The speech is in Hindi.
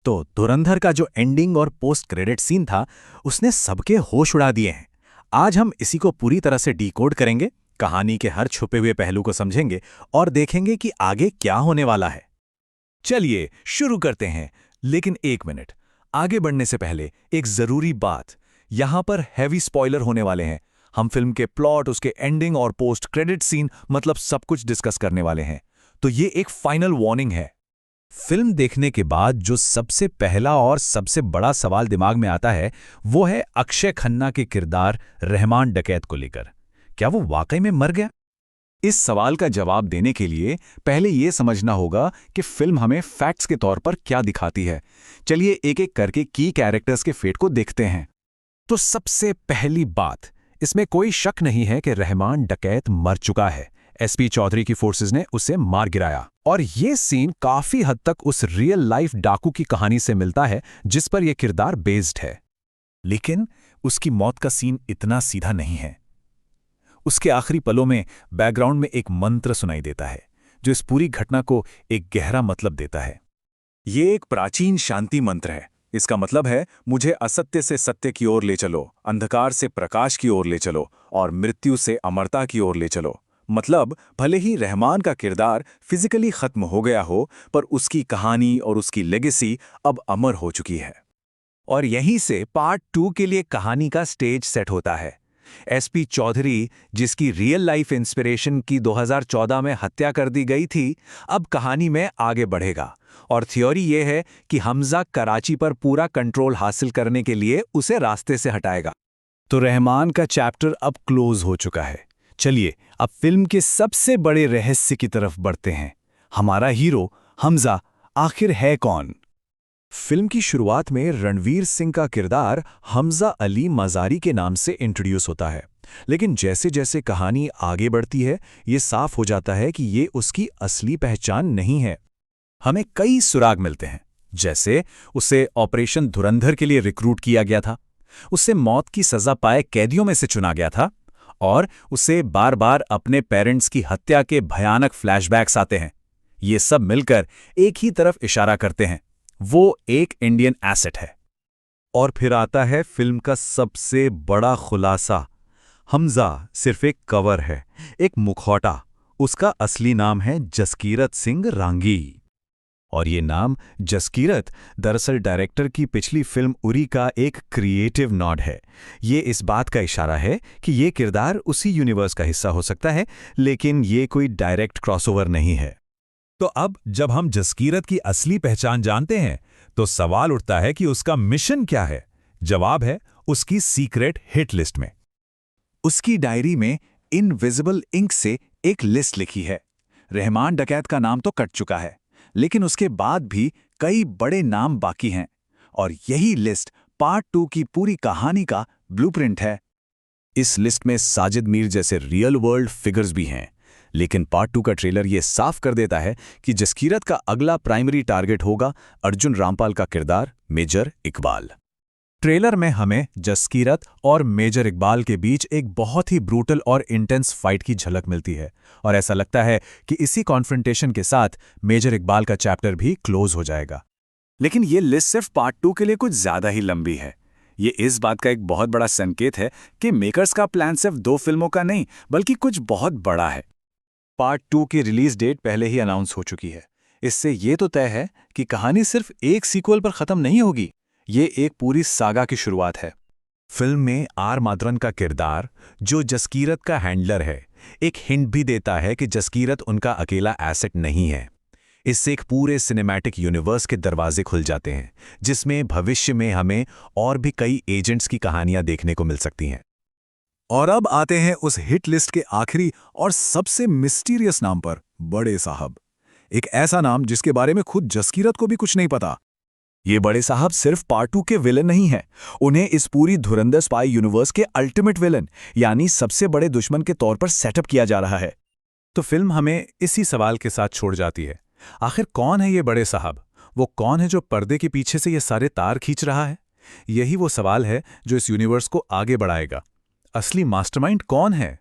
तो धुरंधर का जो एंडिंग और पोस्ट क्रेडिट सीन था, उसने सबके होश उड़ा दिए हैं। आज हम इसी को पूरी तरह से डिकोड करेंगे, कहानी के हर छुपे हुए पहलू को समझेंगे और देखेंगे कि आगे क्या होने वाला है। चलिए शुरू करते हैं, लेकिन एक मिनट, आगे बढ़ने से पहले एक जरूरी बात। यहां पर हैवी स्पॉइलर होने वाले हैं। हम फिल्म के प्लॉट, उसके एंडिंग और पोस्ट क्रेडिट सीन, मतलब सब कुछ डिस्कस करने वाले हैं। तो ये एक फाइनल वार्निंग है। फिल्म देखने के बाद जो सबसे पहला और सबसे बड़ा सवाल दिमाग में आता है, वो है अक्षय खन्ना के किरदार रहमान डकैत को लेकर। क्या वो वाकई में मर गया? इस सवाल का जवाब देने के लिए पहले ये समझना होगा कि फिल्म हमें फैक्ट्स के तौर पर क्या दिखाती है। चलिए एक एक करके की कैरेक्टर्स के फेट को देखते हैं। तो सबसे पहली बात, इसमें कोई शक नहीं है कि रहमान डकैत मर चुका है। एसपी चौधरी की फोर्सेस ने उसे मार गिराया, और ये सीन काफी हद तक उस रियल लाइफ डाकू की कहानी से मिलता है जिस पर यह किरदार बेस्ड है। लेकिन उसकी मौत का सीन इतना सीधा नहीं है। उसके आखिरी पलों में बैकग्राउंड में एक मंत्र सुनाई देता है जो इस पूरी घटना को एक गहरा मतलब देता है। ये एक प्राचीन शांति मंत्र है। इसका मतलब है, मुझे असत्य से सत्य की ओर ले चलो, अंधकार से प्रकाश की ओर ले चलो और मृत्यु से अमरता की ओर ले चलो। मतलब भले ही रहमान का किरदार फिजिकली खत्म हो गया हो, पर उसकी कहानी और उसकी लेगेसी अब अमर हो चुकी है। और यहीं से पार्ट 2 के लिए कहानी का स्टेज सेट होता है। एसपी चौधरी, जिसकी रियल लाइफ इंस्पिरेशन की 2014 में हत्या कर दी गई थी, अब कहानी में आगे बढ़ेगा। और थ्योरी ये है कि हमजा कराची पर पूरा कंट्रोल हासिल करने के लिए उसे रास्ते से हटाएगा। तो रहमान का चैप्टर अब क्लोज हो चुका है। चलिए अब फिल्म के सबसे बड़े रहस्य की तरफ बढ़ते हैं। हमारा हीरो हमजा आखिर है कौन? फिल्म की शुरुआत में रणवीर सिंह का किरदार हमजा अली मज़ारी के नाम से इंट्रोड्यूस होता है, लेकिन जैसे जैसे कहानी आगे बढ़ती है, ये साफ हो जाता है कि ये उसकी असली पहचान नहीं है। हमें कई सुराग मिलते हैं, जैसे उसे ऑपरेशन धुरंधर के लिए रिक्रूट किया गया था, उससे मौत की सजा पाए कैदियों में से चुना गया था, और उसे बार बार अपने पेरेंट्स की हत्या के भयानक फ्लैशबैक्स आते हैं। ये सब मिलकर एक ही तरफ इशारा करते हैं, वो एक इंडियन एसेट है। और फिर आता है फिल्म का सबसे बड़ा खुलासा। हमजा सिर्फ एक कवर है, एक मुखौटा। उसका असली नाम है जसकीरत सिंह रांगी। और ये नाम जसकीरत दरअसल डायरेक्टर की पिछली फिल्म उरी का एक क्रिएटिव नॉड है। ये इस बात का इशारा है कि ये किरदार उसी यूनिवर्स का हिस्सा हो सकता है, लेकिन ये कोई डायरेक्ट क्रॉसओवर नहीं है। तो अब जब हम जसकीरत की असली पहचान जानते हैं, तो सवाल उठता है कि उसका मिशन क्या है। जवाब है उसकी सीक्रेट हिट लिस्ट में। उसकी डायरी में इनविजिबल इंक से एक लिस्ट लिखी है। रहमान डकैत का नाम तो कट चुका है, लेकिन उसके बाद भी कई बड़े नाम बाकी हैं, और यही लिस्ट पार्ट 2 की पूरी कहानी का ब्लूप्रिंट है। इस लिस्ट में साजिद मीर जैसे रियल वर्ल्ड फिगर्स भी हैं, लेकिन पार्ट 2 का ट्रेलर ये साफ कर देता है कि जसकीरत का अगला प्राइमरी टारगेट होगा अर्जुन रामपाल का किरदार मेजर इकबाल। ट्रेलर में हमें जसकीरत और मेजर इकबाल के बीच एक बहुत ही ब्रूटल और इंटेंस फाइट की झलक मिलती है, और ऐसा लगता है कि इसी कॉन्फ्रंटेशन के साथ मेजर इकबाल का चैप्टर भी क्लोज हो जाएगा। लेकिन ये लिस्ट सिर्फ पार्ट 2 के लिए कुछ ज्यादा ही लंबी है। ये इस बात का एक बहुत बड़ा संकेत है कि मेकर्स का प्लान सिर्फ 2 फिल्मों का नहीं, बल्कि कुछ बहुत बड़ा है। पार्ट 2 की रिलीज डेट पहले ही अनाउंस हो चुकी है। इससे ये तो तय है कि कहानी सिर्फ एक सीक्वल पर खत्म नहीं होगी, ये एक पूरी सागा की शुरुआत है। फिल्म में आर माधवन का किरदार, जो जसकीरत का हैंडलर है, एक हिंट भी देता है कि जसकीरत उनका अकेला एसेट नहीं है। इससे एक पूरे सिनेमैटिक यूनिवर्स के दरवाजे खुल जाते हैं, जिसमें भविष्य में हमें और भी कई एजेंट्स की कहानियां देखने को मिल सकती हैं। और अब आते हैं उस हिट लिस्ट के आखिरी और सबसे मिस्टीरियस नाम पर, बड़े साहब। एक ऐसा नाम जिसके बारे में खुद जसकीरत को भी कुछ नहीं पता। ये बड़े साहब सिर्फ पार्ट 2 के विलन नहीं हैं, उन्हें इस पूरी धुरंधर स्पाई यूनिवर्स के अल्टीमेट विलन, यानी सबसे बड़े दुश्मन के तौर पर सेटअप किया जा रहा है। तो फिल्म हमें इसी सवाल के साथ छोड़ जाती है, आखिर कौन है ये बड़े साहब? वो कौन है जो पर्दे के पीछे से ये सारे तार खींच रहा है? यही वो सवाल है जो इस यूनिवर्स को आगे बढ़ाएगा। असली मास्टरमाइंड कौन है?